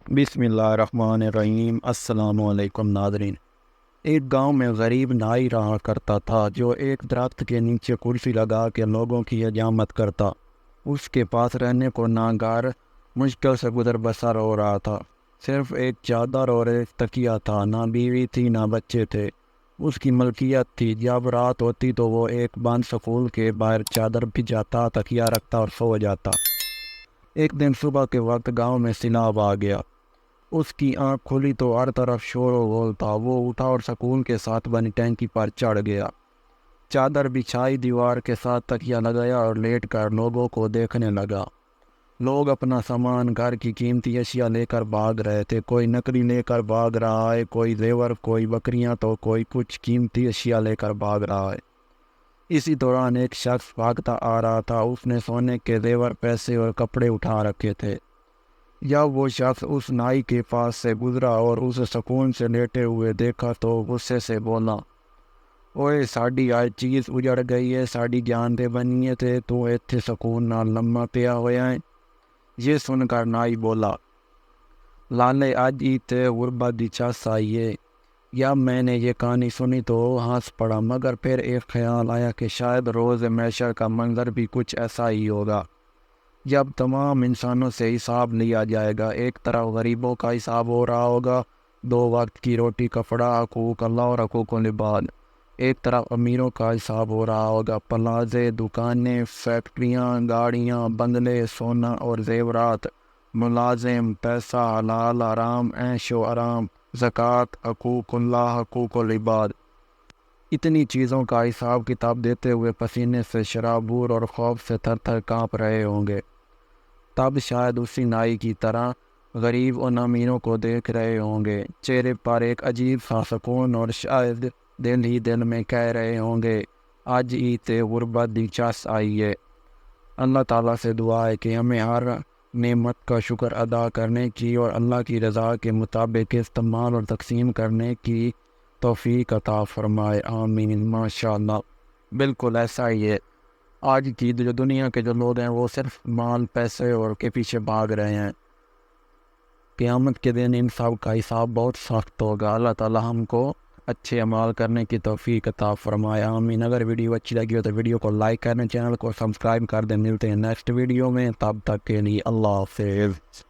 بسم اللہ الرحمن الرحیم۔ السلام علیکم ناظرین۔ ایک گاؤں میں غریب نائی رہا کرتا تھا جو ایک درخت کے نیچے کرسی لگا کے لوگوں کی حجامت کرتا۔ اس کے پاس رہنے کو نہ گھر، مشکل سے گزر بسر ہو رہا تھا۔ صرف ایک چادر اور ایک تکیہ تھا، نہ بیوی تھی نہ بچے تھے۔ اس کی ملکیت تھی، جب رات ہوتی تو وہ ایک بند سکول کے باہر چادر بچھاتا، تکیہ رکھتا اور سو جاتا۔ ایک دن صبح کے وقت گاؤں میں سیلاب آ گیا۔ اس کی آنکھ کھلی تو ہر طرف شور و غول تھا۔ وہ اٹھا اور سکول کے ساتھ بنی ٹینکی پر چڑھ گیا۔ چادر بچھائی، دیوار کے ساتھ تکیہ لگایا اور لیٹ کر لوگوں کو دیکھنے لگا۔ لوگ اپنا سامان، گھر کی قیمتی اشیاء لے کر بھاگ رہے تھے۔ کوئی نکلی لے کر بھاگ رہا ہے، کوئی زیور، کوئی بکریاں تو کوئی کچھ قیمتی اشیاء لے کر بھاگ رہا ہے۔ اسی دوران ایک شخص بھاگتا آ رہا تھا۔ اس نے سونے کے زیور، پیسے اور کپڑے اٹھا رکھے تھے۔ جب وہ شخص اس نائی کے پاس سے گزرا اور اسے سکون سے لیٹے ہوئے دیکھا تو غصے سے بولا، اوئے ساڈی ہر چیز اجڑ گئی ہے، ساڈی جان دے بنیے تھے، تو ایتھے سکون نال لمحہ پیا ہویا ہے۔ یہ سن کر نائی بولا، لالے اج ہی تے غربت دی چس آئی ہے۔ جب میں نے یہ کہانی سنی تو ہنس پڑا، مگر پھر ایک خیال آیا کہ شاید روز محشر کا منظر بھی کچھ ایسا ہی ہوگا، جب تمام انسانوں سے حساب لیا جائے گا۔ ایک طرف غریبوں کا حساب ہو رہا ہوگا، 2 وقت کی روٹی، کپڑا، حقوق اللہ اور حقوق العباد۔ ایک طرف امیروں کا حساب ہو رہا ہوگا، پلازے، دکانیں، فیکٹریاں، گاڑیاں، بنگلے، سونا اور زیورات، ملازم، پیسہ، حلال حرام، عیش و آرام، زکوٰۃ، حقوق اللہ، حقوق العباد۔ اتنی چیزوں کا حساب کتاب دیتے ہوئے پسینے سے شرابور اور خوف سے تھر تھر کانپ رہے ہوں گے۔ تب شاید اسی نائی کی طرح غریب ان امیروں کو دیکھ رہے ہوں گے، چہرے پر ایک عجیب سا سکون، اور شاید دل ہی دل میں کہہ رہے ہوں گے، آج ہی تے غربت دی چس آئی ہے۔ اللہ تعالیٰ سے دعا ہے کہ ہمیں ہر نعمت کا شکر ادا کرنے کی اور اللہ کی رضا کے مطابق استعمال اور تقسیم کرنے کی توفیق عطا فرمائے، آمین۔ ماشاءاللہ، بالکل ایسا ہی ہے۔ آج کی جو دنیا کے جو لوگ ہیں وہ صرف مال، پیسے اور کے پیچھے بھاگ رہے ہیں۔ قیامت کے دن ان سب کا حساب بہت سخت ہوگا۔ اللہ تعالی ہم کو اچھے اعمال کرنے کی توفیق عطا فرمائے، آمین۔ اگر ویڈیو اچھی لگی ہو تو ویڈیو کو لائک کریں، چینل کو سبسکرائب کر دیں۔ ملتے ہیں نیکسٹ ویڈیو میں، تب تک کے لیے اللہ حافظ۔